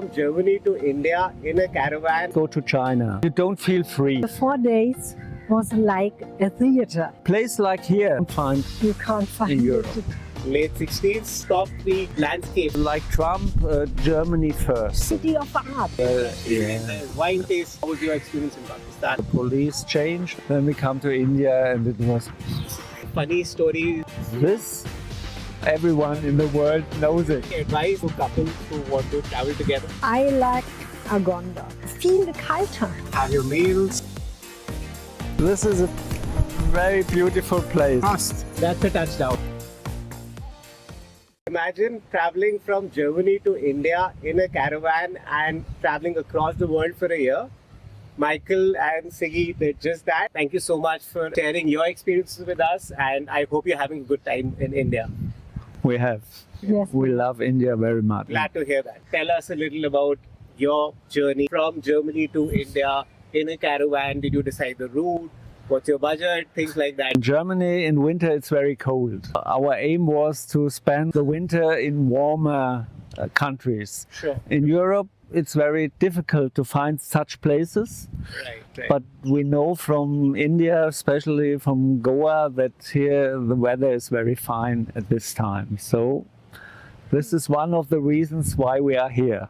From Germany to India in a caravan. Go to China. You don't feel free. The 4 days was like a theater. Place like here, You can't find in Europe. it. Late 60s, top 3 landscape. Like Trump, Germany first. City of art. Wine taste. How was your experience in Pakistan? The police changed. Then we come to India and it was Funny stories. this. Everyone in the world knows it. Advice for couples who want to travel together. I like Agonda. Viel kalter. Have your meals. This is a very beautiful place. That's a touchdown. Imagine traveling from Germany to India in a caravan and traveling across the world for a year. Michael and Siggy did just that. Thank you so much for sharing your experiences with us, and I hope you're having a good time in India. We have. Yes. We love India very much. Glad to hear that. Tell us a little about your journey from Germany to India in a caravan. Did you decide the route? What's your budget? Things like that. In Germany, in winter, it's very cold. Our aim was to spend the winter in warmer countries. Sure. In Europe, it's very difficult to find such places. Right. But we know from India, especially from Goa, that here the weather is very fine at this time. So this is one of the reasons why we are here.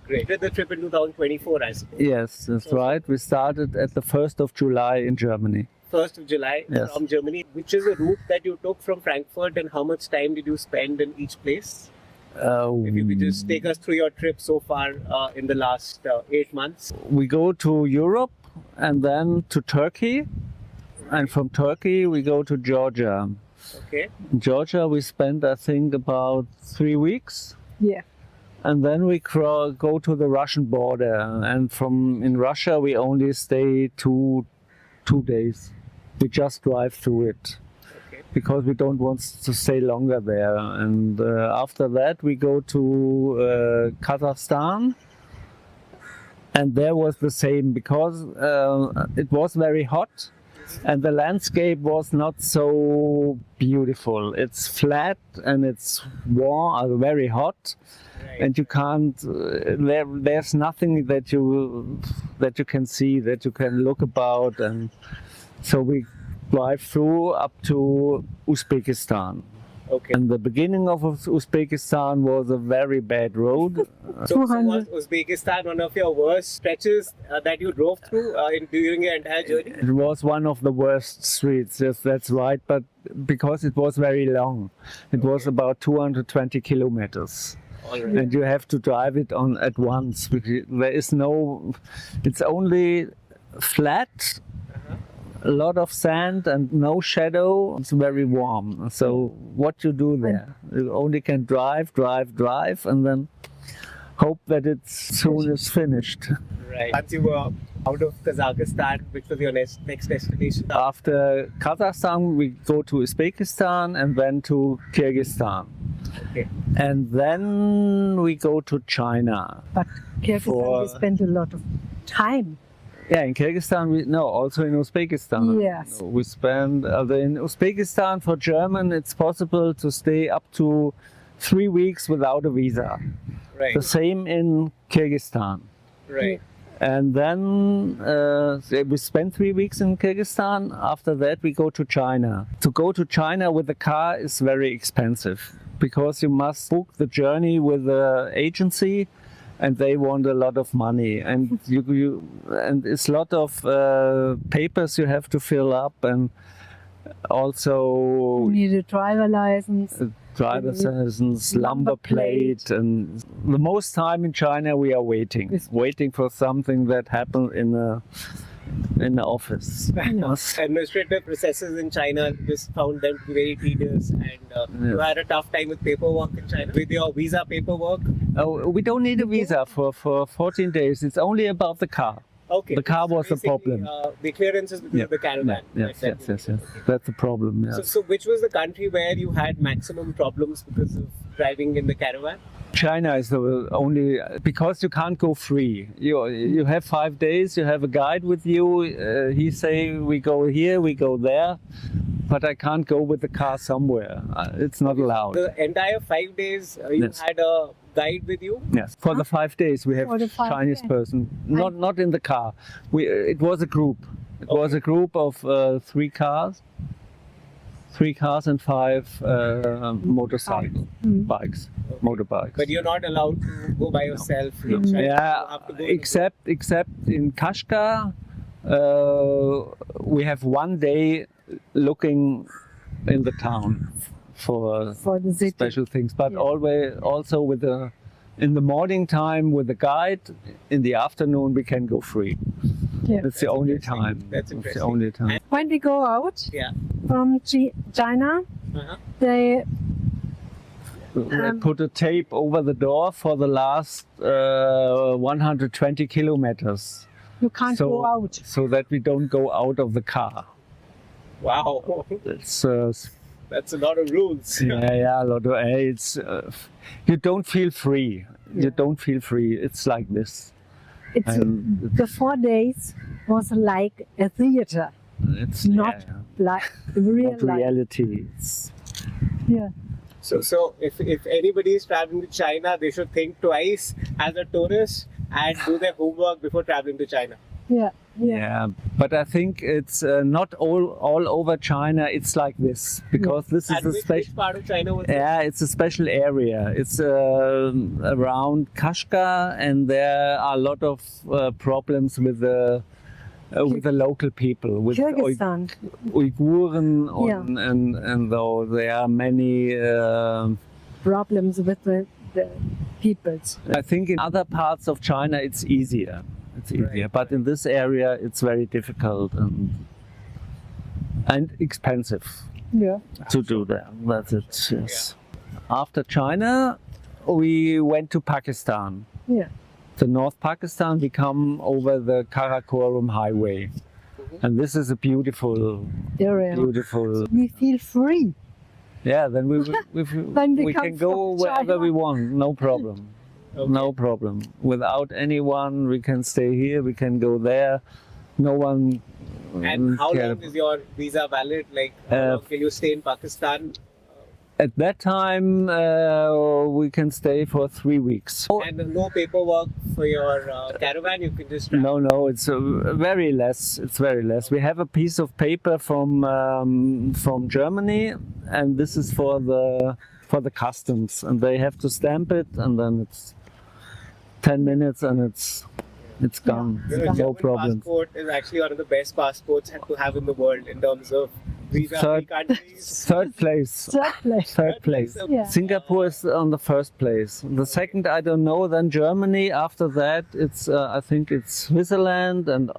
Great. Did the trip in 2024, I suppose. Yes, that's right. We started at the 1st of July in Germany. 1st of July Yes. from Germany. Which is the route that you took from Frankfurt, and how much time did you spend in each place? If you could just take us through your trip so far in the last 8 months. We go to Europe and then to Turkey. And from Turkey, we go to Georgia. Okay. In Georgia, we spent, I think, about 3 weeks. Yeah. And then we go to the Russian border. And in Russia, we only stay two days. We just drive through it. Okay. Because we don't want to stay longer there. And after that, we go to Kazakhstan. And there was the same, because it was very hot and the landscape was not so beautiful. It's flat and it's warm, very hot. Right. And you can't. There's nothing that you can see, that you can look about, and so we drive through up to Uzbekistan. Okay. And the beginning of Uzbekistan was a very bad road. So was Uzbekistan one of your worst stretches that you drove through during your entire journey? It was one of the worst streets. Yes, that's right. But because it was very long, it was about 220 kilometers. All right. And you have to drive it on at once. There is no. It's only flat. A lot of sand and no shadow. It's very warm. So what you do there? You only can drive, and then hope that it's soon is finished. Right. Once you were out of Kazakhstan, which was your next destination? After Kazakhstan, we go to Uzbekistan and then to Kyrgyzstan. Okay. And then we go to China. But Kyrgyzstan, we spent a lot of time. Yeah, in Kyrgyzstan, also in Uzbekistan. Yes. We spend, in Uzbekistan for German, it's possible to stay up to 3 weeks without a visa. Right. The same in Kyrgyzstan. Right. And then we spend 3 weeks in Kyrgyzstan. After that, we go to China. To go to China with a car is very expensive, because you must book the journey with the agency, and they want a lot of money, and and it's a lot of papers you have to fill up, and also You need a driver license. driver's license, number plate, and the most time in China we are waiting for something that happened in the office. Administrative processes in China, just found them very tedious, and you had a tough time with paperwork in China. With your visa paperwork? Oh, we don't need a visa for 14 days. It's only about the car. Okay. The car was the problem. The clearance is because of the caravan. Yes. That's the problem. Yes. So which was the country where you had maximum problems because of driving in the caravan? China is the only, because you can't go free. You have 5 days. You have a guide with you. He say we go here, we go there. but I can't go with the car somewhere. It's not allowed. The entire 5 days you Yes. had a guide with you? Yes, for the 5 days we have For the 5 Chinese days. person, not in the car. It was a group. It was a group of 3 cars, 3 cars and 5 motorcycle bikes, motorbikes. But you're not allowed to go by yourself in China. You have to go with except in Kashgar, we have 1 day looking in the town for the city. special things, but Yeah. always also in the morning time with the guide. In the afternoon we can go free. Yeah. That's the only time. That's the interesting. only time. When we go out Yeah. from China, Uh-huh. they They put a tape over the door for the last 120 kilometers, you can't go out. so that we don't go out of the car. Wow. It's That's a lot of rules. yeah, a lot of it's you don't feel free. You don't feel free. It's like this. It's And the 4 days was like a theater, it's not like real not life. reality. It's, Yeah. So if anybody is traveling to China, they should think twice as a tourist and do their homework before traveling to China. Yeah. Yeah. yeah, but I think it's not all over China. It's like this because this is And a which special. part of China was it? Yeah, it's a special area. It's around Kashgar, and there are a lot of problems with the local people, with Kyrgyzstan. Uiguren, Yeah. and though there are many. Problems with the peoples. I think in other parts of China it's easier. It's easier, but in this area it's very difficult and expensive Yeah. to do that. That's it. Yes. After China, we went to Pakistan. Yeah. The North Pakistan, we come over the Karakoram highway, and this is a beautiful. Area. We feel free. Yeah, then we When we come can go from wherever China. we want, no problem. Okay. No problem. Without anyone, we can stay here, we can go there. No one. And how care. long is your visa valid? Like, how long can you stay in Pakistan? At that time, we can stay for 3 weeks. And no paperwork for your caravan, you can just travel. No, it's very less. It's very less. We have a piece of paper from Germany, and this is for the customs, and they have to stamp it, and then it's 10 minutes, and it's gone. You know, No German problem. passport is actually one of the best passports to have in the world in terms of visa-free countries. Third place. Third place. Third place. Yeah. Singapore is on the first place. The second, I don't know. Then Germany. After that, it's I think it's Switzerland and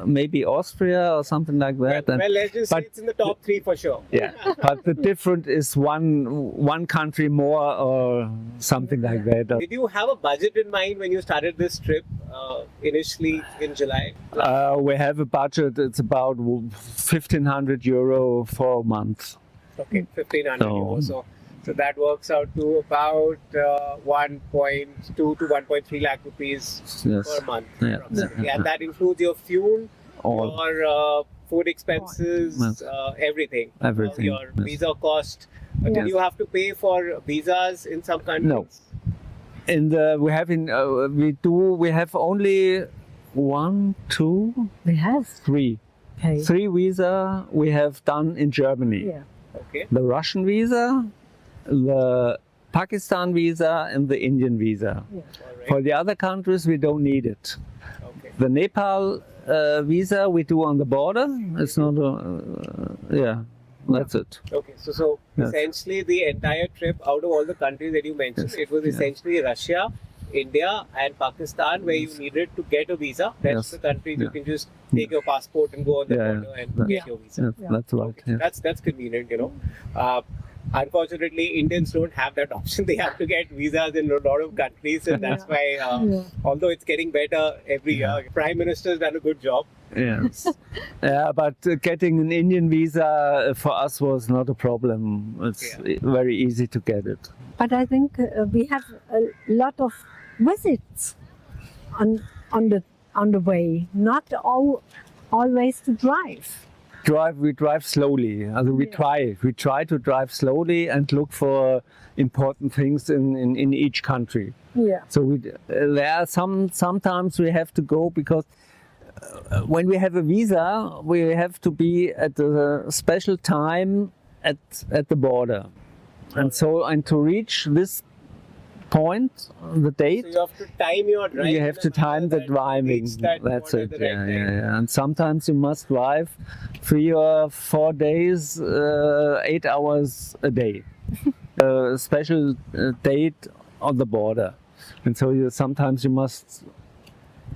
maybe Austria or something like that. Well, let's just say but- it's in the top 3 for sure. Yeah, but the difference is one country more or something like that. Did you have a budget in mind when you started this trip initially in July? We have a budget. It's about €1,500 for a month. Okay, 1,500 euros. So that works out to about 1.2 to 1.3 lakh rupees Yes. per month. Yeah. approximately. And that includes your fuel, All. your food expenses, Yes. everything. Everything, Your yes. visa cost. Did Yes. you have to pay for visas in some countries? No. We have only 1, 2, We have 3. paid. 3 visa we have done in Germany. Yeah. Okay. The Russian visa, the Pakistan visa, and the Indian visa. Yeah. All right. For the other countries, we don't need it. Okay. The Nepal visa we do on the border. It's not that's it. Okay, so Yes. essentially the entire trip out of all the countries that you mentioned, Yes. it was Yes. essentially Russia, India, and Pakistan where you needed to get a visa. Rest Yes. of the countries you Yeah. can just take your passport and go on the Yeah, border and yeah. get your visa. Yeah, that's right. Yeah. That's convenient, you know. Unfortunately, Indians don't have that option. They have to get visas in a lot of countries, and that's why, although it's getting better every year, Prime Minister's done a good job. Yes. Yeah, but getting an Indian visa for us was not a problem. It's very easy to get it. But I think we have a lot of visits on the way, not always to drive. drive slowly. We try to drive slowly and look for important things in each country. Yeah. So there are sometimes we have to go because when we have a visa, we have to be at a special time at the border, and to reach this point, the date. So you have to time your driving. You have to time the driving. That's it. Yeah. And sometimes you must drive 3 or 4 days, 8 hours a day. A special date on the border, and so sometimes you must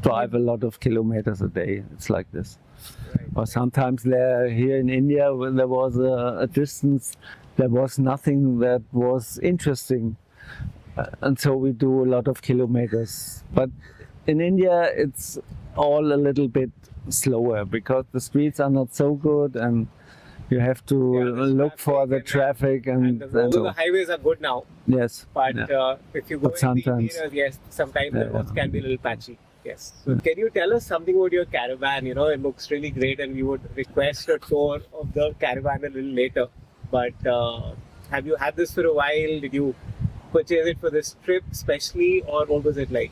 drive a lot of kilometers a day. It's like this. Right. Or sometimes here in India, when there was a distance, there was nothing that was interesting. And so we do a lot of kilometers. But in India, it's all a little bit slower because the streets are not so good and you have to look for the traffic. And the highways are good now. Yes. But if you go in the sometimes, areas, yes, sometimes the roads can be a little patchy. Yes. So can you tell us something about your caravan? It looks really great and we would request a tour of the caravan a little later. But have you had this for a while? Did you purchase it for this trip especially, or what was it like?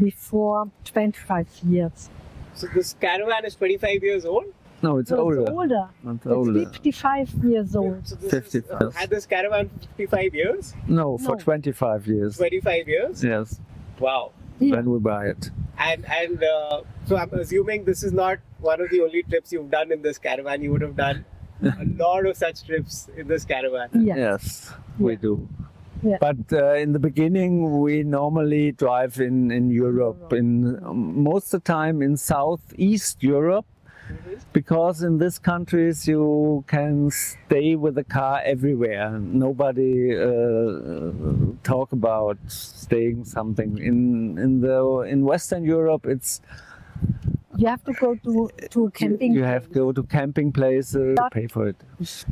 Before 25 years. So this caravan is 25 years old? No, it's No, older. It's older. It's It's older. 55 years old. So this 55. had this caravan for 55 years? No, for No. 25 years. 25 years? Yes, Wow. Yeah. when we buy it. And so I'm assuming this is not one of the only trips you've done in this caravan. You would have done a lot of such trips in this caravan. Yeah. Yes, we Yeah. do. Yeah. But in the beginning, we normally drive in Europe, most of the time in Southeast Europe, because in these countries you can stay with the car everywhere. Nobody talk about staying something. In Western Europe, it's You have to go to camping. you have to go to camping places, pay for it.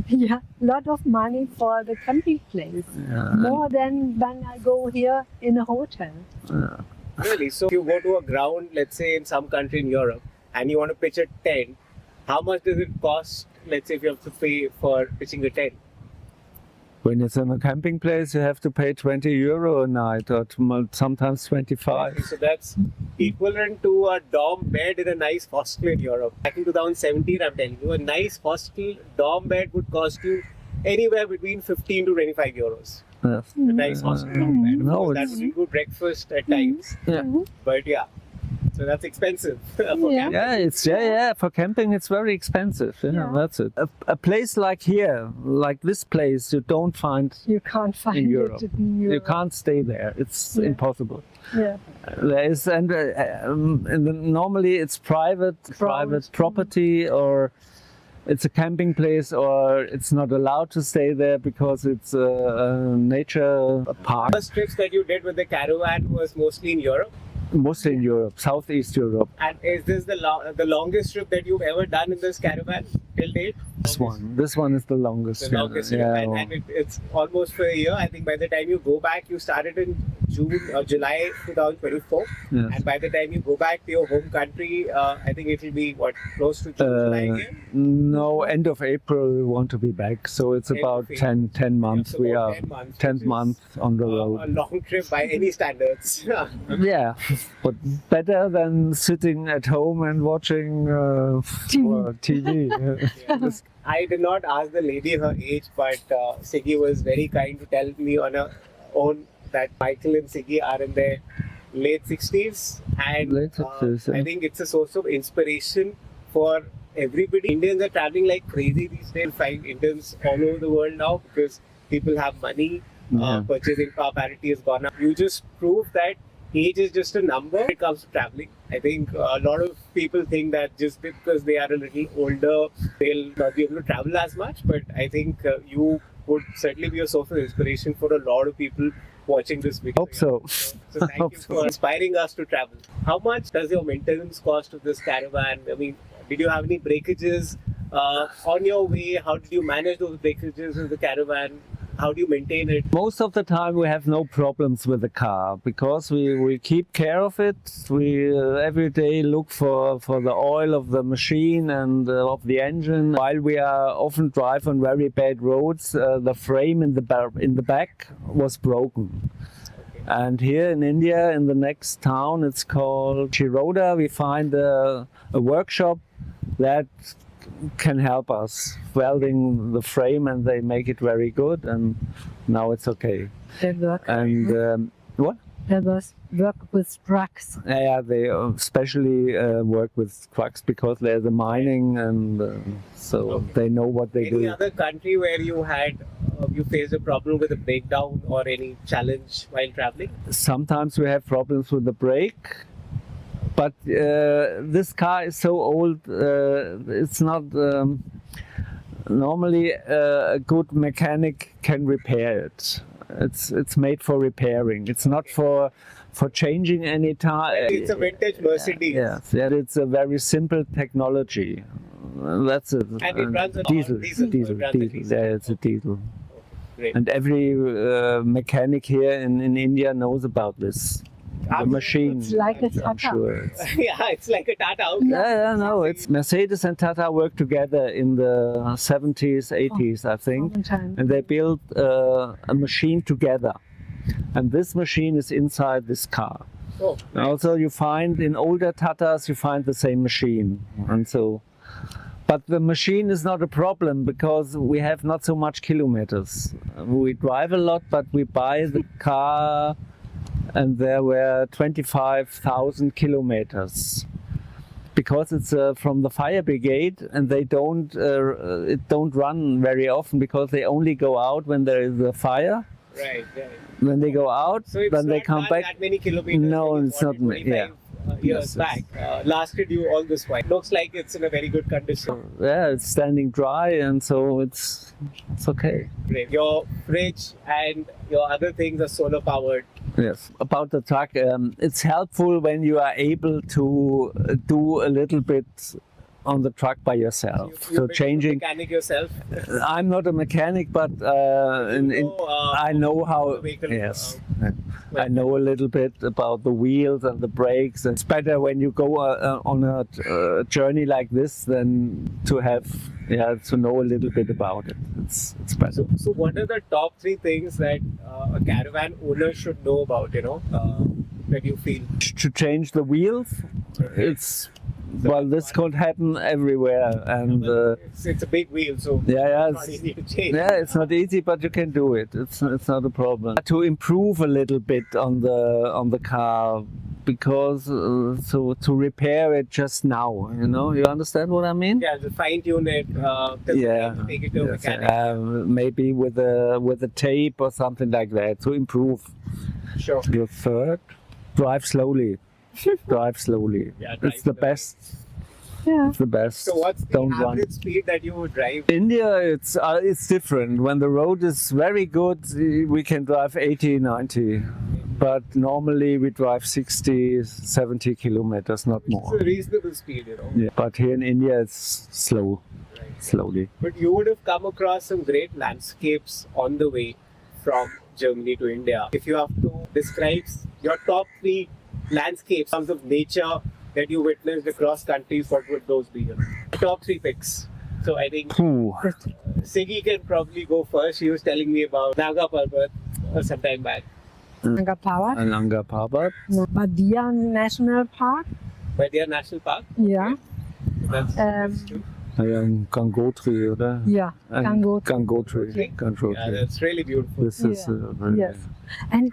Yeah, lot of money for the camping place. Yeah. More than when I go here in a hotel. Really? So if you go to a ground, let's say in some country in Europe, and you want to pitch a tent, how much does it cost, let's say if you have to pay for pitching a tent? When it's in a camping place, you have to pay €20 a night, or sometimes 25. So that's equivalent to a dorm bed in a nice hostel in Europe. Back in 2017, I'm telling you, a nice hostel dorm bed would cost you anywhere between 15 to 25 euros. Yes. A nice hostel dorm bed. No, That it's, would include breakfast at times. yeah. But yeah, so that's expensive. for Yeah. camping. Yeah, for camping it's very expensive. Yeah, Yeah. that's it. A place like here, like this place, you don't find You can't find in Europe. it in Europe. You can't stay there. It's Yeah. impossible. Yeah. There is, and normally it's private property, or it's a camping place, or it's not allowed to stay there because it's a nature park. First trips that you did with the caravan was mostly in Europe. Mostly in Europe, Southeast Europe. And is this the longest trip that you've ever done in this caravan till date? This one is the longest. The longest trip, and it's almost for a year. I think by the time you go back, you started in June or July 2024, Yes. and by the time you go back to your home country, I think it will be close to June, July again. No, end of April we want to be back. So it's End about of 10 months. so we about are 10 months, 10th which is, month on the A road. long trip by any standards. Yeah, but better than sitting at home and watching TV. Yes. I did not ask the lady her age, but Siggy was very kind to tell me on her own that Michael and Siggy are in their late 60s, and Late 60s, yeah. I think it's a source of inspiration for everybody. Indians are traveling like crazy these days. Find Indians all over the world now because people have money. Yeah. Purchasing power parity has gone up. You just prove that age is just a number when it comes to traveling. I think a lot of people think that just because they are a little older, they'll not be able to travel as much. But I think you would certainly be a source of inspiration for a lot of people watching this video. Hope so. So thank Hope you so. for inspiring us to travel. How much does your maintenance cost of this caravan? I mean, did you have any breakages on your way? How did you manage those breakages in the caravan? How do you maintain it? Most of the time we have no problems with the car because we keep care of it. We every day look for the oil of the machine and of the engine. While we are often drive on very bad roads, the frame in the back was broken. And here in India, in the next town, it's called Shiroda, we find a workshop that can help us welding the frame, and they make it very good, and now it's okay. They work. And what? They work with trucks. Yeah, they especially work with trucks because they're the mining, and so they know what they Any do. other country where you had you faced a problem with a breakdown or any challenge while traveling? Sometimes we have problems with the brake, but this car is so old, it's not normally a good mechanic can repair it. It's made for repairing. It's not for changing any tire. It's a vintage Mercedes. Yes, yeah, it's a very simple technology. That's it. And it runs on diesel. It runs on diesel. Yeah, it's a diesel. Great. And every mechanic here in India knows about this. The machine. It's like a I'm Tata. sure. It's, Yeah, it's like a Tata. Okay. yeah, no, it's Mercedes and Tata worked together in the 70s, 80s, I think. Long time. And they built a machine together. And this machine is inside this car. Oh, And also you find in older Tatas, you find the same machine. And so, but the machine is not a problem because we have not so much kilometers. We drive a lot, but we buy the car and there were 25,000 kilometers. Because it's from the fire brigade, and they don't it don't run very often because they only go out when there is a fire. right. When they go out, So it's then they not come done back. that many kilometers. No, when you it's bought not it ma- yeah. 25 years Yes, back. Lasted you all this while. Looks like it's in a very good condition. Yeah, it's standing dry, and so it's okay. Great. Your fridge and your other things are solar powered. Yes. About the truck, it's helpful when you are able to do a little bit on the truck by yourself. You So become a changing. mechanic yourself. I'm not a mechanic, but I know how. the vehicle, Yes. I know a little bit about the wheels and the brakes. It's better when you go on a journey like this than to have, to know a little bit about it. It's better. So what are the top 3 things that a caravan owner should know about, that you feel? To change the wheels, it's well, this could happen everywhere, and It's a big wheel, so yeah, it's not easy to change. yeah, it's not easy, but you can do it. It's not a problem. To improve a little bit on the car, because so to repair it just now, you understand what I mean? Yeah, to fine tune it, Yeah, to take it to a yes, mechanic. maybe with a tape or something like that to improve. Sure. Your third, drive slowly. Drive slowly. Yeah, drive It's the slowly. best. Yeah. It's the best. So what's the Don't run. average speed that you would drive? India, it's different. When the road is very good, we can drive 80, 90. But normally we drive 60, 70 kilometers, not It's a more. reasonable speed, Yeah. But here in India, it's slow, slowly. But you would have come across some great landscapes on the way from Germany to India. If you have to describe your top 3 landscapes, terms of nature that you witnessed across countries, what would those be? Top 3 picks. So I think Ooh. Siggy can probably go first. She was telling me about Naga Parbat some time back. Nanga Power, Nanga Parbat. Badia National Park. Badia National Park. Yeah. That's true. Gangotri, oder? Yeah. Gangotri. Gangotri. Yeah, Gangotri. that's really beautiful. This is very Yes. And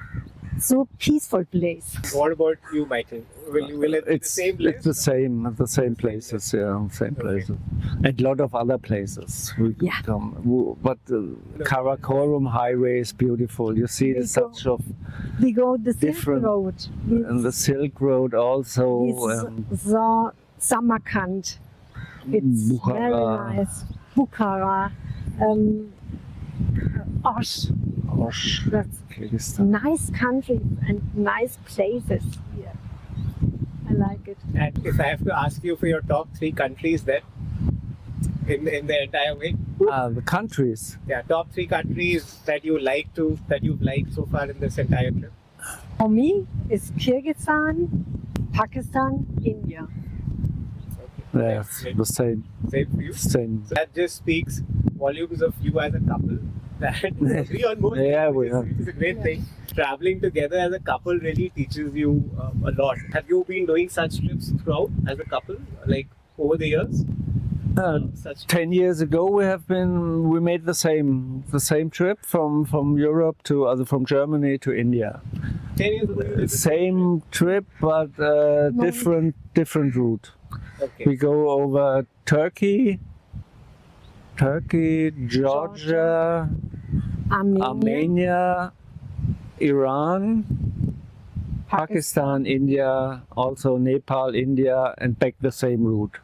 so peaceful place. What about you, Michael? Will it be the same place? It's the same places, yeah, same places, and a lot of other places. We Yeah. come, but Karakoram Highway is beautiful. You see, it's such of We go the Silk Different. Road. and the Silk Road also. So Samarkand. It's very Bukhara. nice. Bukhara. Osh. Osh, That's Kyrgyzstan. nice countries and nice places here. I like it. And if I have to ask you for your top 3 countries then, in the entire way, The countries. Yeah, top 3 countries that you've liked so far in this entire trip. For me, it's Kyrgyzstan, Pakistan, India. Okay. Yeah, Great. the same. Same for you. Same. So that just speaks volumes of you as a couple. That you agree on most Yeah, things, we are. which is a great thing. Traveling together as a couple really teaches you a lot. Have you been doing such trips throughout as a couple, like over the years? Such 10 years ago, we made the same trip from Europe to from Germany to India. 10 years ago. You did the Same trip, but different route. Okay. We go over Turkey, Georgia, Armenia, Iran, Pakistan, India, also Nepal, India, and back the same route.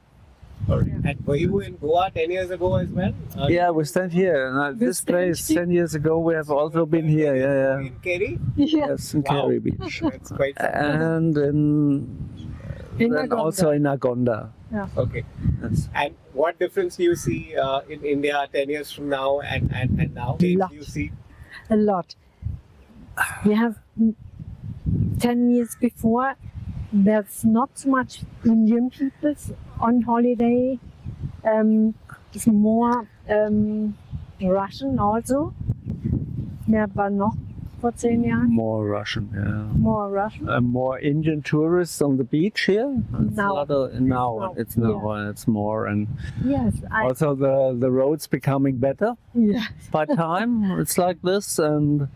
And were you in Goa 10 years ago as well? Yeah, we stand here. This place 10 years ago, we have also been here. Yeah, In Kerry? Yes, in Wow. Kerry Beach. That's quite And then Agonda. also in Agonda. okay. Yes. And what difference do you see in India 10 years from now and now? Do Lot. you see? A lot. We have 10 years before, there's not so much Indian people on holiday. It's more Russian also. Mehr war noch vor 10 Jahren. More Russian, yeah. More Russian. More Indian tourists on the beach here. It's Now. a lot of, now it's more, and Yes, also the roads becoming better yes. by time. It's like this, and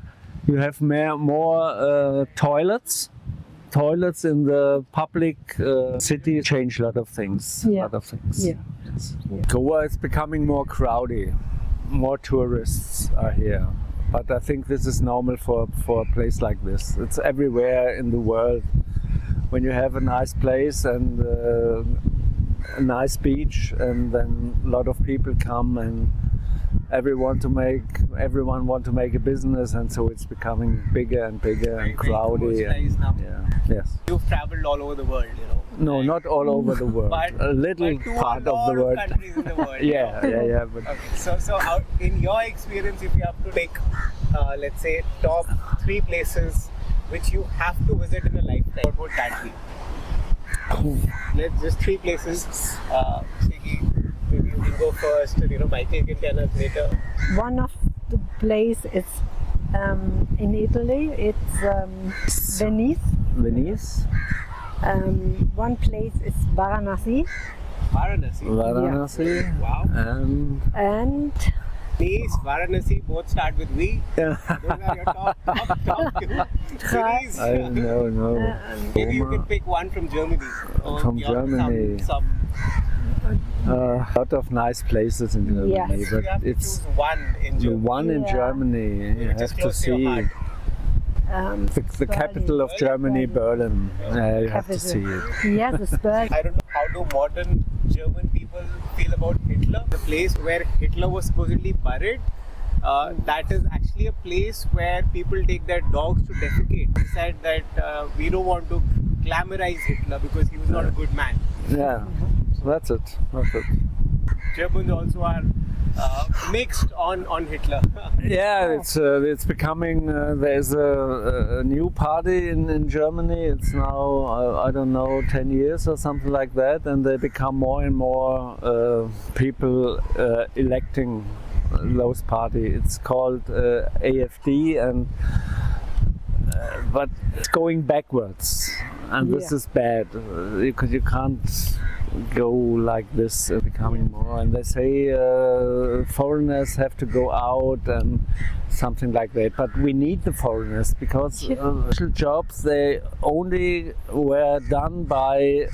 you have more toilets. Toilets in the public city change a lot of things. Yeah. Lot of things. Yeah. Yes. Goa is becoming more crowded. More tourists are here. But I think this is normal for a place like this. It's everywhere in the world. When you have a nice place and a nice beach, and then a lot of people come, and everyone want to make a business, and so it's becoming bigger and bigger and crowded. commercialized now. Yes. You've traveled all over the world, you know. No, not all over the world. But, A little but to part a of lot the world. countries in the world. you Yeah, know. yeah. But Okay, so in your experience, if you have to take, let's say, top 3 places which you have to visit in a lifetime, what would that be? Let's just 3 places. Siggy, maybe you can go first, and Michael can tell us later. One of the place is in Italy. It's Venice. Venice, One place is Varanasi, Varanasi, Wow. and Nice, Varanasi, both start with V. yeah. Those are your top 2 cities. I know. Maybe you can pick one from Germany. Or From Germany. Some A lot of nice places in Germany, Yes. you but have to it's choose one in the Germany. one in Yeah. Germany. You Which is have to close to your see heart. the capital of Germany, Berlin. You have to see it. Yes, it's Berlin. I don't know how do modern German people feel about Hitler. The place where Hitler was supposedly buried, that is actually a place where people take their dogs to defecate. They said that we don't want to glamorize Hitler because he was not a good man. Yeah, so that's it. Germans also are mixed on Hitler. Yeah, it's becoming. There's a new party in Germany. It's now I don't know 10 years or something like that, and they become more and more people electing those party. It's called AfD, and but it's going backwards, and this Yeah. is bad because you can't go like this, becoming more. And they say foreigners have to go out and something like that. But we need the foreigners because special jobs they only were done by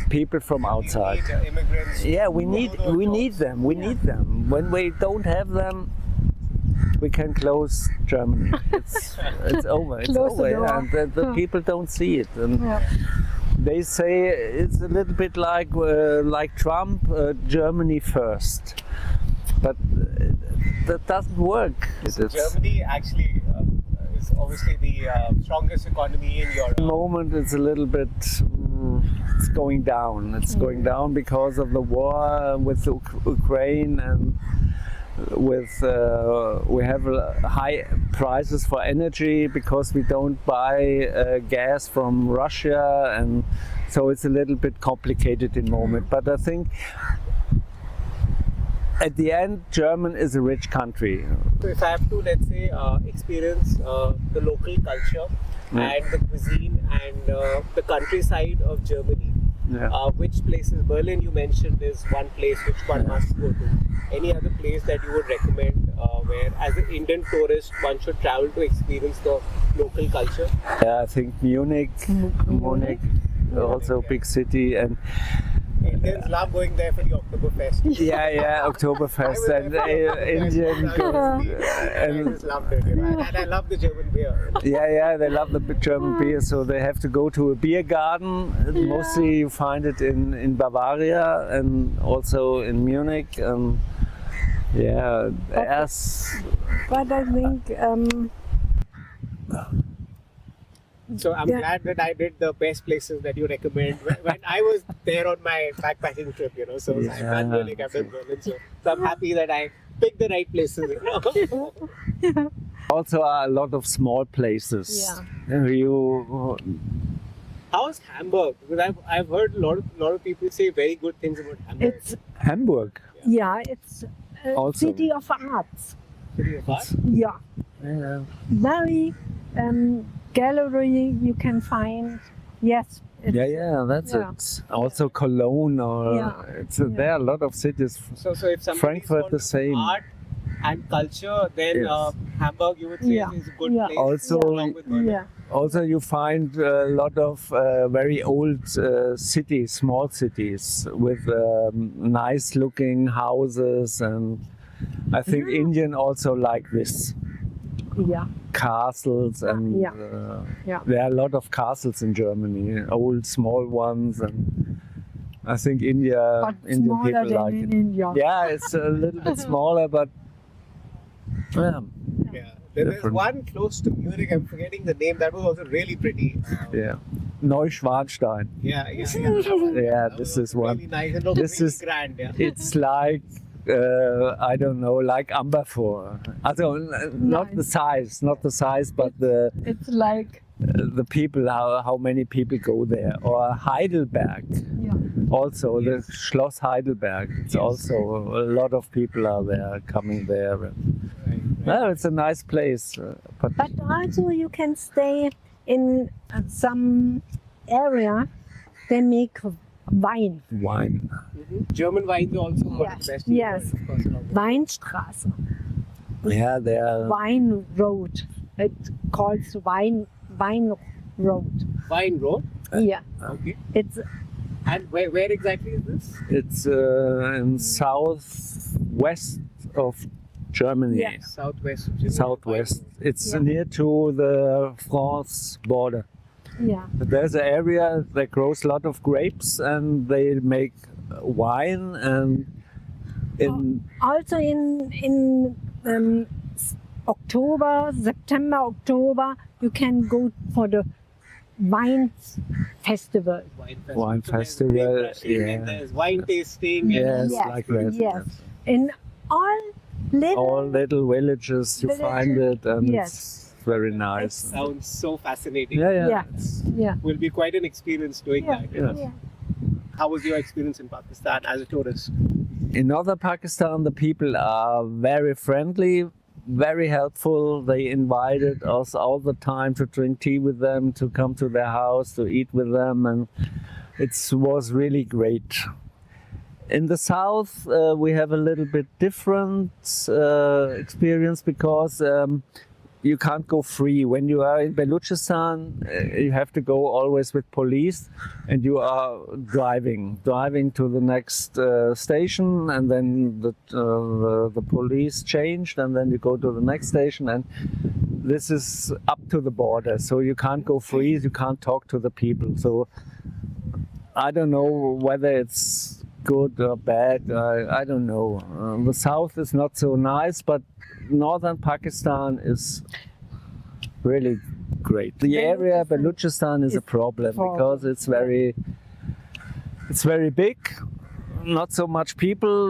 people from outside. We need, immigrants. Yeah, we to need do those jobs. them. We need them. When we don't have them, we can close Germany. It's over. It's Close the over. door. Yeah, and the people don't see it. And Yeah. they say it's a little bit like Trump, Germany first, but that doesn't work. Germany actually is obviously the strongest economy in Europe. At the moment, it's a little bit. It's going down. It's going down because of the war with Ukraine, and we have high prices for energy because we don't buy gas from Russia, and so it's a little bit complicated in the moment. But I think at the end, German is a rich country. So if I have to, let's say, experience the local culture and the cuisine and the countryside of Germany, which places? Berlin you mentioned is one place which one must go to. Any other place that you would recommend where, as an Indian tourist, one should travel to experience the local culture? Yeah, I think Munich, also a big city, and Indians love going there for the Oktoberfest. Oktoberfest and Indian. I just loved it, and I love the German beer. They love the German beer, so they have to go to a beer garden. Mostly you find it in Bavaria and also in Munich. But I think So I'm glad that I did the best places that you recommend when I was there on my backpacking trip, So I've done Munich, I've done Berlin, so I'm happy that I picked the right places. Also a lot of small places. How's Hamburg? Because I've heard a lot of people say very good things about Hamburg. it's Hamburg. it's a Also. city of arts. City of art? Yeah, Yeah. very gallery you can find. Yes. That's Yeah. it. Also Cologne, or there are a lot of cities. So if somebody Frankfurt the same. art and culture, then Yes. Hamburg you would say is a good place. Also, along with Berlin. Yeah. Also, you find a lot of very old cities, small cities with nice-looking houses, and I think Indian also like this. Yeah. Castles, and there are a lot of castles in Germany, old small ones, and I think But Indian smaller people than like in it. India. Yeah, it's a little bit smaller, but Yeah. There's Different. one close to Munich, I'm forgetting the name, that was also really pretty. Neuschwanstein. Yeah. Yeah, That this was is one. really nice and looked This really is- grand, yeah. It's like I don't know, like Amberfor. Also, not the size, but It's like the people, how many people go there. Or Heidelberg, also the Schloss Heidelberg. It's also a lot of people are there, coming there. Well, it's a nice place. But But also you can stay in some area. They make wine. wine. German wines are also one of the best. in the Yes. world, of course, along with- Weinstraße. Yeah, they are. Wine road. It calls wine road. Wine Road. Yeah. Okay. It's And where exactly is this? It's in southwest of Germany. Yeah. Southwest. of Germany. Southwest. It's Yeah. near to the France border. yeah. There's an area that grows a lot of grapes, and they make wine. And in Also in September, October, you can go for the wine festival. Wine So there's festival, grape crushing and yeah. there's wine tasting. yes, Yes, like that. yes. In all little All little villages you find it, and Yes. it's very nice. Sounds so fascinating. Yeah. Yeah. Yeah. Will be quite an experience doing Yeah. that. Yeah. Yeah. How was your experience in Pakistan as a tourist? In northern Pakistan, the people are very friendly, very helpful. They invited us all the time to drink tea with them, to come to their house, to eat with them, and it was really great. In the south, we have a little bit different experience because you can't go free. When you are in Balochistan, you have to go always with police, and you are driving to the next station, and then the police changed, and then you go to the next station, and this is up to the border. So you can't go free, you can't talk to the people. So I don't know whether it's good or bad. I don't know. The south is not so nice, but northern Pakistan is really great. The area Balochistan is a problem because it's very big, not so much people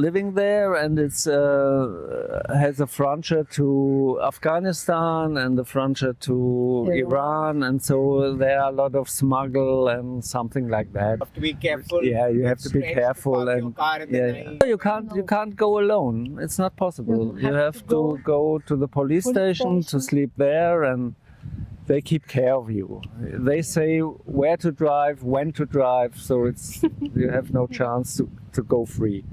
living there, and it's has a frontier to Afghanistan and a frontier to Iran, and so there are a lot of smuggle and something like that. You have to be careful. Yeah, you have to be Strange careful, park your and car in the night. you can't go alone. It's not possible. You You have have to to go to the police station to sleep there, and they keep care of you. They say where to drive, when to drive, so it's you have no chance to go free.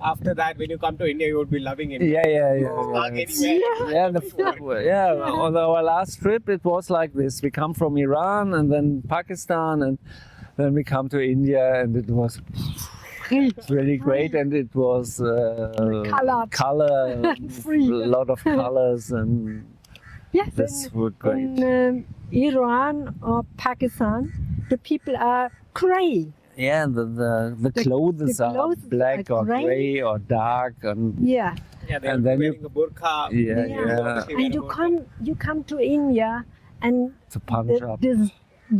After that, when you come to India, you would be loving India. Yeah. Park It's- anywhere. yeah, on our last trip it was like this. We come from Iran and then Pakistan, and then we come to India, and it was really great, and it was Colored. color, Free. a lot of colors, and Yes, this was great. in Iran or Pakistan, the people are grey. Yeah, the clothes the are clothes black are or grey. gray or dark, and Yeah, Yeah, they're And then you- wearing a burqa. yeah, Yeah. yeah, and you come to India, and it's a Punjab.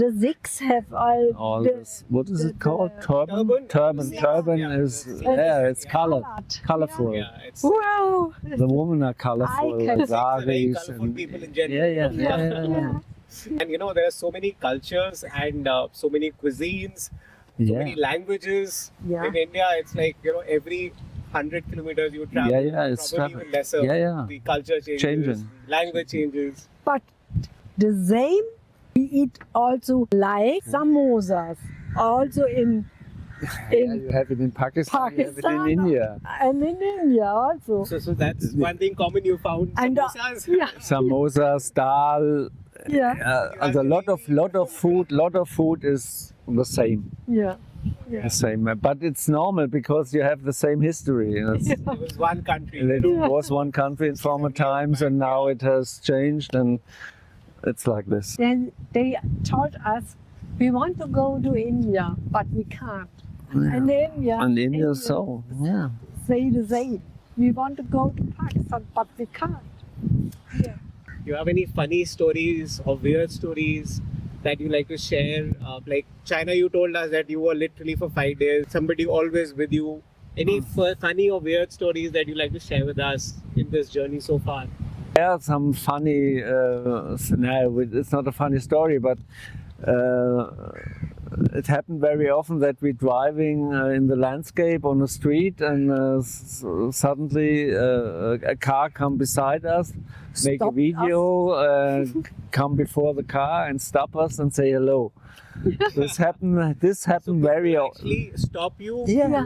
the Sikhs have All the, this, what is the- it called? the- Turban? Turban. Turban Yeah. is, yeah, it's colored, colorful. Yeah, it's Wow. The women are colorful, I can- and very saris, colourful and people in general. yeah. And you know, there are so many cultures and so many cuisines, so Yeah. many languages. Yeah. In India, it's like, you know, every 100 kilometers you travel, Yeah, it's probably travel. even lesser. Yeah. The culture changes, Changing. language changes. But the same, we eat also like samosas, also in Yeah, you have it in Pakistan, you have it in Pakistan. India. and in India also. So that's one thing common you found. And samosas. yeah, Samosas, dal, yeah, a lot of food is the same. yeah. The same, but it's normal because you have the same history. You know, It was one country. it was one country in former times, and now it has changed, and it's like this. Then they told us we want to go to India, but we can't. And India, And India, so yeah. say the same. We want to go to Pakistan, but we can't. You have any funny stories or weird stories that you like to share? Like China, you told us that you were literally for 5 days. Somebody always with you. Any funny or weird stories that you like to share with us in this journey so far? There are some funny. No, it's not a funny story, but it happened very often that we're driving in the landscape on the street, and suddenly a car come beside us, make a Stop video, come before the car and stop us and say hello. This happened. This happened very often. Actually, stop you. Yeah.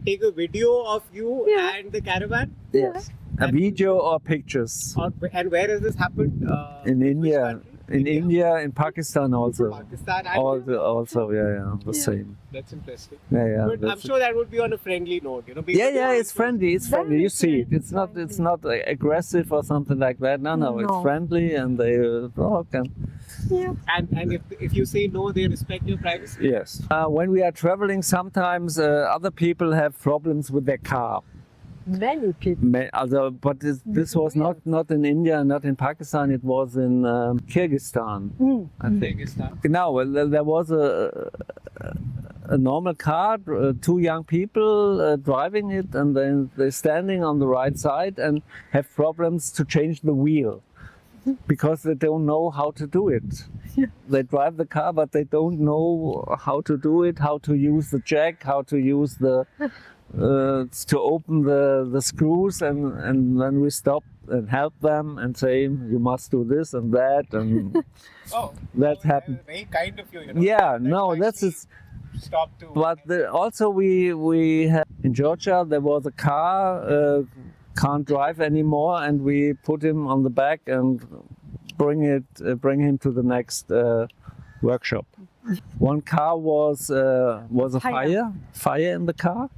Take a video of you Yeah. and the caravan. Yes. A video or pictures. And where has this happened? In which India, country? in India, in Pakistan also. Pakistan. And Also, the same. That's interesting. Yeah. But I'm that's- sure that would be on a friendly note. You know. Yeah, it's friendly. It's friendly. Very You see it. It's not aggressive or something like that. No, No. it's friendly, and they talk. And Yeah. And if you say no, they respect your privacy. yes, when we are traveling, sometimes other people have problems with their car. Many people. But this was not in India, not in Pakistan. It was in Kyrgyzstan, I think. No, well, there was a normal car, two young people driving it, and then they're standing on the right side and have problems to change the wheel because they don't know how to do it. They drive the car, but they don't know how to do it, how to use the jack, how to use the to open the screws, and then we stop and help them and say you must do this and that, and Oh, that happened. Very kind of you. You know. Yeah, That no, you that's actually it. Stop to. But also we had in Georgia there was a car can't drive anymore, and we put him on the back and bring him to the next workshop. One car was a fire in the car,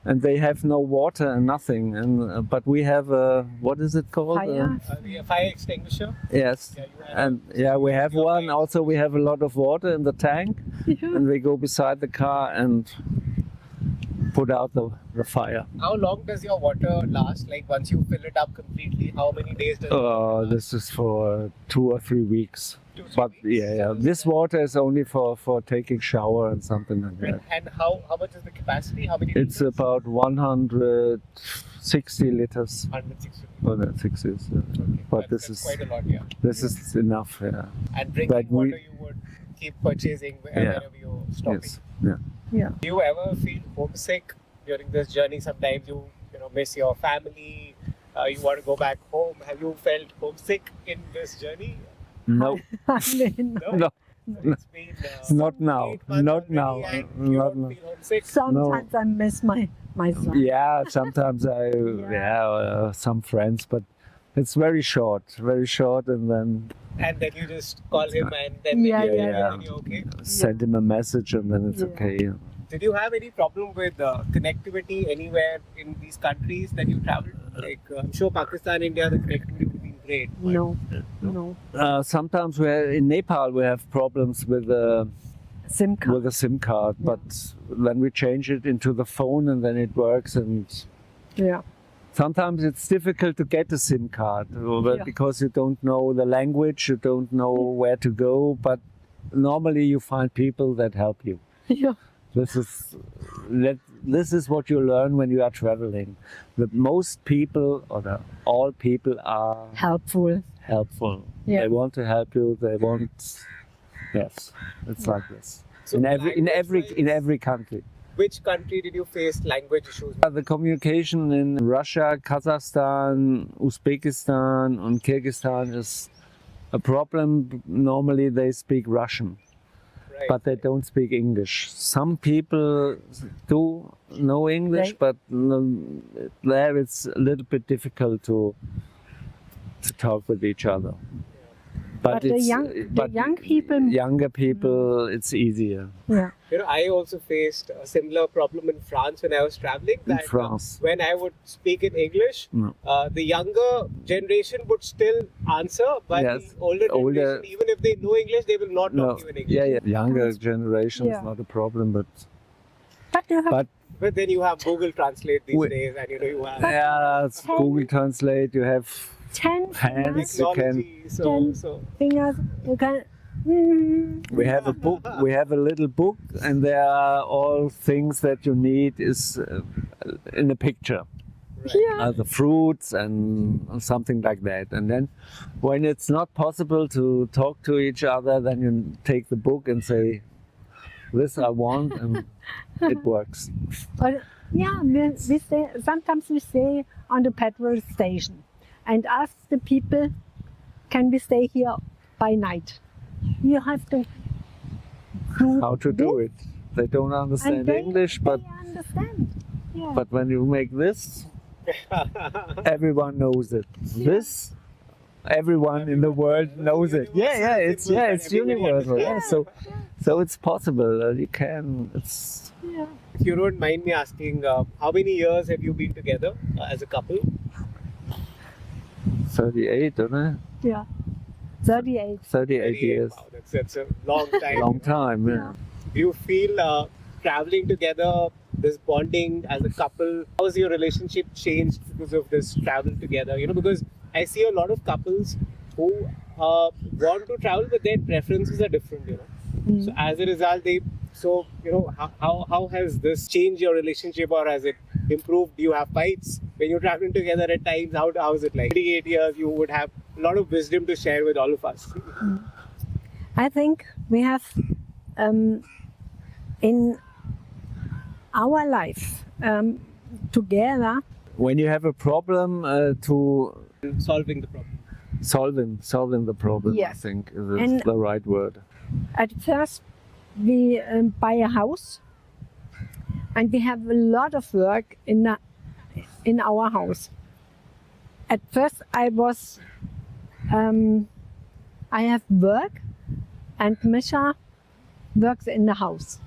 and they have no water and nothing. And but we have a, what is it called? Fire. The fire extinguisher. Yes, Yeah, you have and yeah, we have one. Also, we have a lot of water in the tank, and we go beside the car and put out the fire. How long does your water last? Like once you fill it up completely, how many days does it last? This is for 2 or 3 weeks. 2 3 But weeks? yeah. This water is only for taking shower and something like that. And how much is the capacity? How many It's liters? about 160 liters. 160. 160. Yeah. Okay. But That's this quite a lot, yeah. This is enough. Yeah. And drinking But we- water you would keep purchasing wherever you're stopping. Yes. Yeah. Yeah. Do you ever feel homesick during this journey? Sometimes you miss your family. You want to go back home. Have you felt homesick in this journey? No. I mean, No. It's been Not now. 8 months Not already now. and you Not don't now. feel homesick. sometimes I miss my son. Yeah. Sometimes some friends, but it's very short, and then And then you just call him and then Yeah, maybe yeah. then you're okay. send him a message, and then it's Yeah. okay. Did you have any problem with connectivity anywhere in these countries that you traveled? Like I'm sure Pakistan, India, the connectivity would be great. but- No. Sometimes in Nepal we have problems with SIM card. a SIM card, Yeah. but then we change it into the phone, and then it works. And Yeah. sometimes it's difficult to get a SIM card because you don't know the language, you don't know where to go. But normally you find people that help you. Yeah. This is what you learn when you are traveling. That most people, all people, are Helpful. helpful. Yeah. They want to help you. They want. Yes, it's like this. So in language-wise, every country. Which country did you face language issues? The communication in Russia, Kazakhstan, Uzbekistan, and Kyrgyzstan is a problem. Normally they speak Russian, Right. but they don't speak English. Some people do know English, Right. but there it's a little bit difficult to talk with each other. But the young people- younger people, it's easier. Yeah. I also faced a similar problem in France when I was traveling. In That France. when I would speak in English, No. the younger generation would still answer, but Yes. the older Older- generation, even if they know English, they will not talk to you in English. Yeah. Younger generation Yeah. is not a problem, but But you have but But then you have Google Translate these We- days, and you have yeah, it's Google Translate. You have 10 hands. fingers. You can. technology. So, Then- so fingers. You can. We have a book. We have a little book, and there are all things that you need is in a picture. Yeah. The fruits and something like that. And then, when it's not possible to talk to each other, then you take the book and say, "This I want," and it works. But yeah, we stay, sometimes we stay on the petrol station and ask the people, can we stay here by night? You have to do How to do it? They don't understand and they, English, but they understand. Yeah. but when you make this, everyone knows it. This, everyone in the world knows it. Yeah, it's universal. Yeah, so it's possible. You can. It's yeah. if you don't mind me asking, how many years have you been together as a couple? 38, don't I? Yeah. 38. 38 years. Wow, that's a long time. Long time. Yeah. Do you feel traveling together, this bonding as a couple, how has your relationship changed because of this travel together? Because I see a lot of couples who want to travel, but their preferences are different. So as a result, how has this changed your relationship, or has it improved? Do you have fights when you're traveling together at times? How is it like? 38 years, you would have a lot of wisdom to share with all of us. I think we have in our life together. When you have a problem, to Solving the problem. solving the problem, I Yes. think is And- the right word. At first, we buy a house, and we have a lot of work in our house. At first, I have work, and Misha works in the house,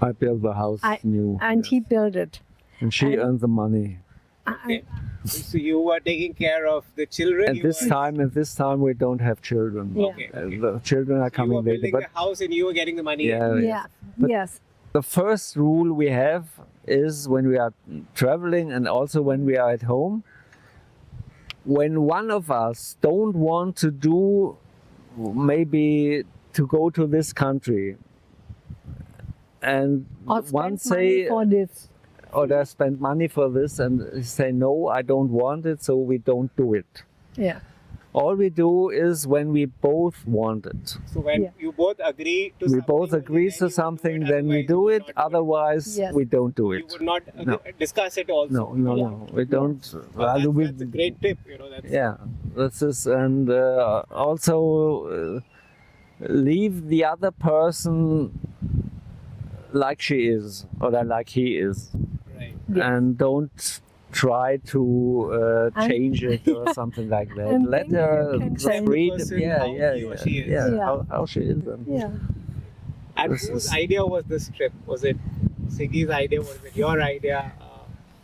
I built the house new, and he built it. and she and- earned the money. Okay. So you were taking care of the children. At this time, we don't have children. Yeah. Okay. The children are You were coming later, building but the house and you were getting the money. yeah, Yeah, But- yes. The first rule we have is when we are traveling and also when we are at home, when one of us don't want to do maybe to go to this country and Or one spend money say for this. or they spend money for this and say no, I don't want it, so we don't do it. Yeah. All we do is when we both want it. So when Yeah. you both agree to We something, both only agree then to you would something, do it, then we otherwise do you would it. not do it. Otherwise, Yes. we don't do You it. would not No. discuss it also. No. We don't. Well, we- that's a great tip. That's Yeah, this is, and also leave the other person like she is or like he is, right. Yes. and don't try to And- change it or something like that. And Let think her you can the change freedom. person Yeah, how yeah, he or yeah, she is. yeah. Yeah. How she is. And Yeah. And This whose is- idea was this trip? Was it Siggy's idea? Was it your idea?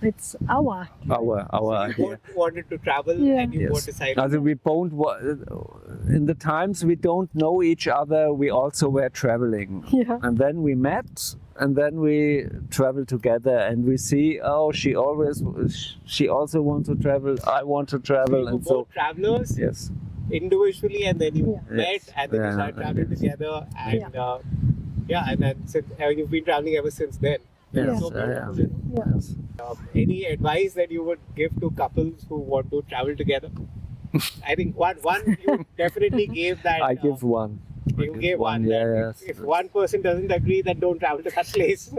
It's our. our You idea. both wanted to travel Yeah. and you both Yes. decided. Also, we both, in the times we don't know each other, we also were traveling. Yeah. And then we met, and then we traveled together, and we see, oh, she also wants to travel, I want to So travel, you were and so, both travelers yes. individually, and then you Yeah. met, Yes. and then you Yeah. started traveling Yes. together, and and then since, you've been traveling ever since then. Yes, So beautiful. Yeah. yes. Any advice that you would give to couples who want to travel together? I think one you definitely gave that. I give one. I You give gave one. yeah, that yes. If one person doesn't agree, then don't travel to that place.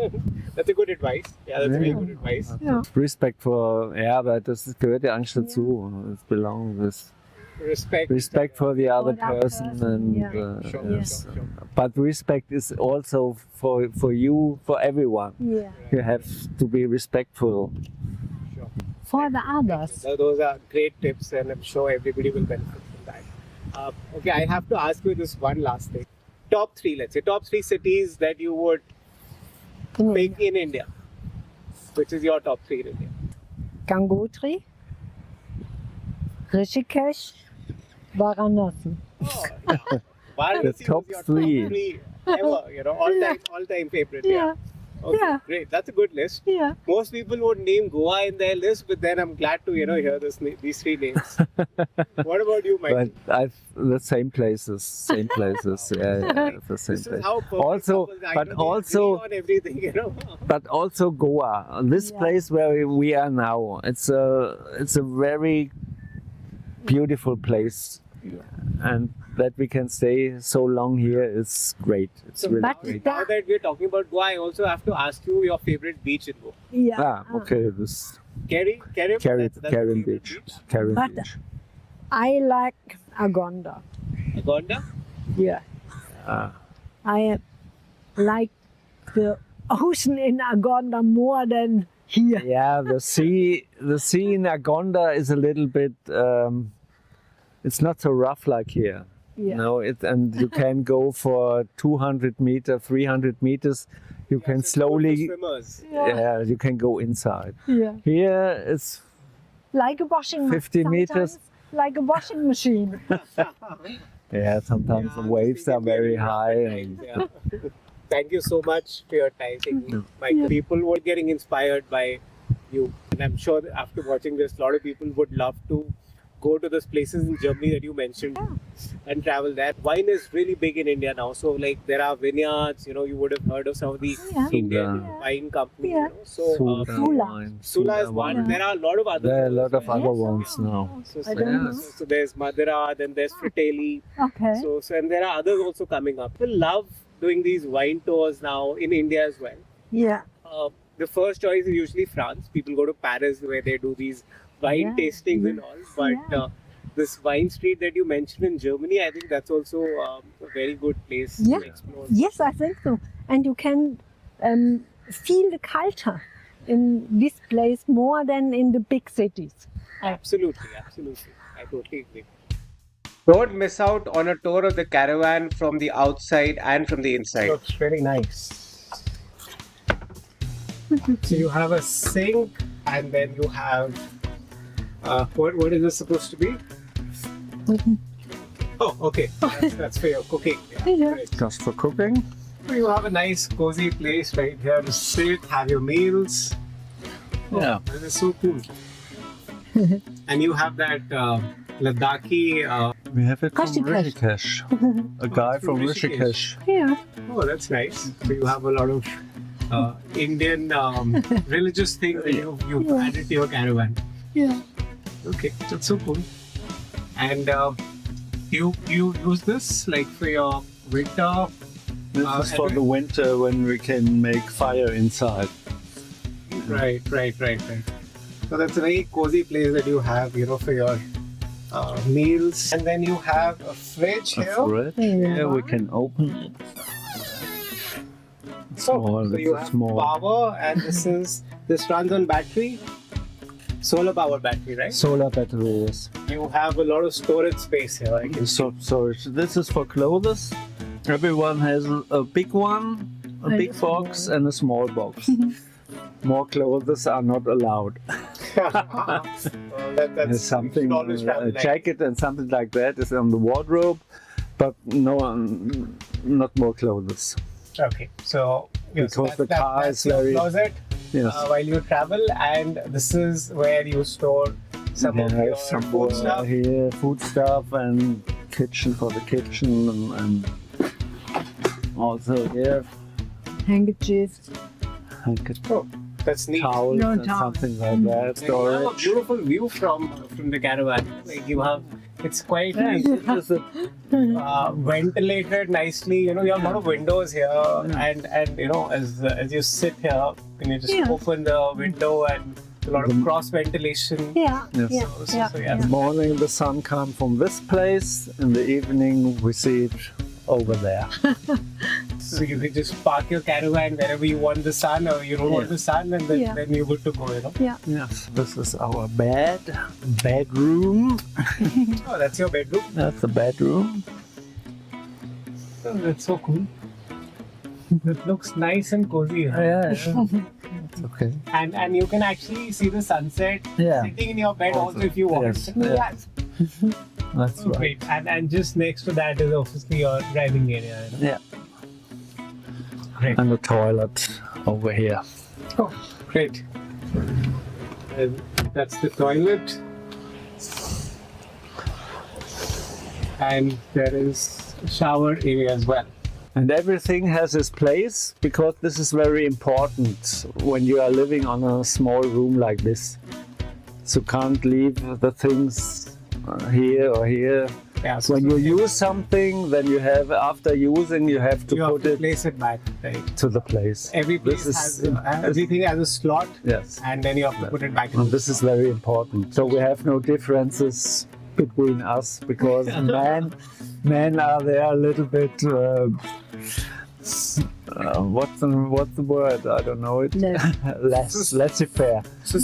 That's a good advice. Yeah, that's a very Yeah. good advice. Ja. Respect for, ja, aber das gehört ja eigentlich dazu. It belongs. Respect for the other For that person, person, and yeah. Sure, yes. sure, sure. But respect is also for you, for everyone. Yeah. You have to be respectful. Sure. For the others. So those are great tips, and I'm sure everybody will benefit from that. Okay, I have to ask you this one last thing. Top three, let's say, top three cities that you would In pick in India. Which is your top three in India? Gangotri, Rishikesh, Varanasi. Oh, yeah. Varanasi The top was your three. ever, all time favorite. Yeah. Okay, Yeah. great. That's a good list. Yeah. Most people would name Goa in their list, but then I'm glad to hear these three names. What about you, Michael? But the same places, yeah, the same This is place. how perfect Also, couples are. but They also, agree on everything. but also Goa. This Yeah. place where we are now, it's a very beautiful place, and that we can stay so long here is great. It's So really But great. now that we're talking about Goa, I also have to ask you your favorite beach in Goa. Yeah. Okay, this Caravan? That's your Caravan favorite Beach. Caravan But- Beach. I like Agonda. Agonda? Yeah. Ah. I like the ocean in Agonda more than here. Yeah, the sea in Agonda is a little bit. It's not so rough like here. Yeah. No, and you can go for 200 meters, 300 meters. You can It's good for slowly. swimmers. Yeah, you can go inside. Yeah. Here it's Like a washing 50 meters. Like a washing machine. sometimes the waves are very high. And, Yeah. Thank you so much for your time, Siggy. Mike, people were getting inspired by you, and I'm sure that after watching this, a lot of people would love to go to those places in Germany that you mentioned and travel there. Wine is really big in India now, so like there are vineyards. You would have heard of some of the Yeah. Indian Sula. wine companies. Yeah. So Sula. wine, Sula is one. wine. There are a lot of others. There are a lot of as well. other Yes. ones now. So, I don't know. so there's Madura, then there's Fratelli. Okay. So and there are others also coming up. People love doing these wine tours now in India as well. Yeah. The first choice is usually France. People go to Paris where they do these wine Yeah. tastings and all. But Yeah. this wine street that you mentioned in Germany, I think that's also a very good place Yeah. to explore. Yes, I think so. And you can feel the culture in this place more than in the big cities. Absolutely. I totally agree. Don't miss out on a tour of the caravan from the outside and from the inside. Looks very nice. So you have a sink, and then you have what is this supposed to be? Oh, okay. That's for your cooking. Yeah, Yeah. great. Just for cooking. You have a nice cozy place right here to sit, have your meals. Yeah. This is so cool. And you have that Ladakhi. We have it from Rishikesh. Rishikesh. A guy from from Rishikesh. Rishikesh. Yeah. Oh, that's nice. So you have a lot of Indian religious things that you've Yeah. added to your caravan. Yeah. Okay, that's so cool. And you use this like for your winter. This is for the winter when we can make fire inside. Right. So that's a very cozy place that you have, for your meals. And then you have a fridge A here. fridge. Yeah, we can open it. Small, So you it's have small. power, and this runs on battery, solar power battery, right? Solar batteries. You have a lot of storage space here. I guess. So this is for clothes. Everyone has a big one, a And big a small box, and a small box. More clothes are not allowed. That's There's something, you should always travel a like- jacket and something like that is on the wardrobe, but no, not more clothes. Okay, so Because the car that's is your very- closet Yes. while you travel, and this is where you store some of your some food more stuff. here, food stuff and kitchen for the kitchen and also here Handkerchiefs. Oh, that's neat. towels No, and towels. something like that. And you have a Storage. beautiful view from the caravan. Like you have, it's quite Yeah, this is a- ventilated nicely. You have a lot of windows here, and as you sit here, you just Yeah. open the window and a lot of cross ventilation. Yeah. Yes. Yeah. So, Yeah. so, in yeah. the morning the sun comes from this place, in the evening we see it over there. So you can just park your caravan wherever you want the sun, or you don't want the sun, and then, Yeah. then you're good to go. Yes, this is our bedroom. Oh, that's your bedroom. That's the bedroom. Oh, that's so cool. It looks nice and cozy. Huh? Yeah, it's okay. And you can actually see the sunset Yeah. sitting in your bed also if you want. Yes, yes. That's Oh, right. great. And just next to that is obviously your driving area. Yeah. Great. And the toilet over here. Oh, great. And that's the toilet. And there is a shower area as well. And everything has its place because this is very important when you are living on a small room like this. So can't leave the things here or here. Yeah, so When you use something, then you have, after using, you have to you have put to it place it back. Right? to the place. Every place This has is- everything has a slot, Yes. and then you have to put it back. And this is very important. So we have no differences between us because men are there a little bit. What's the word? I don't know it. Less. Laissez-faire. So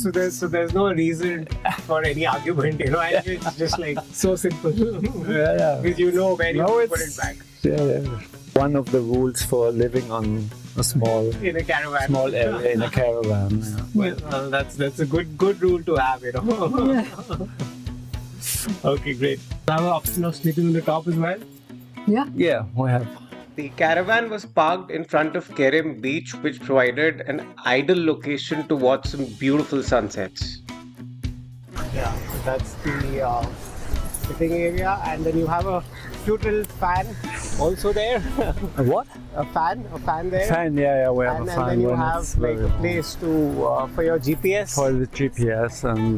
there's no reason for any argument, and it's just like so simple. Yeah. Because you know where you No, have to put it's- it back Yeah. One of the rules for living on a small in a caravan. area in a caravan. Yeah. Well, that's a good rule to have, Okay, great. You have an option of sleeping on the top as well. Yeah, we have. The caravan was parked in front of Kerem Beach, which provided an ideal location to watch some beautiful sunsets. Yeah, so that's the sitting area, and then you have a cute little fan also there. A what? a fan there. Fan, yeah, we have And a then fan you when have it's like very a warm. place to for your GPS. For the GPS and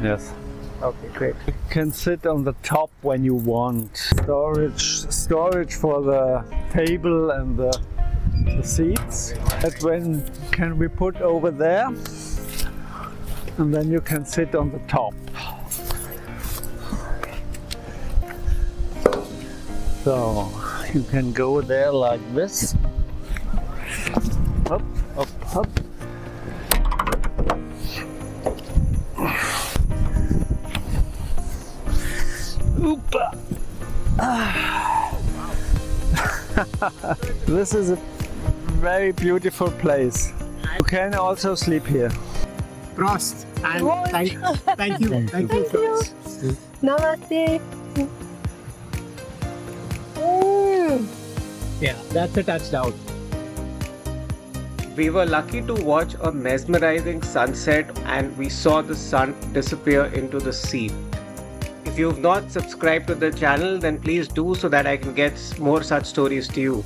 yes. Okay, great. You can sit on the top when you want. Storage for the table and the seats. That when can we put over there, and then you can sit on the top. So you can go there like this. Up, up, up. Oopa. This is a very beautiful place. You can also sleep here. Prost. And Prost. thank you. Thank you. Prost. Namaste. Yeah, that's a touchdown. We were lucky to watch a mesmerizing sunset and we saw the sun disappear into the sea. If you've not subscribed to the channel, then please do so that I can get more such stories to you.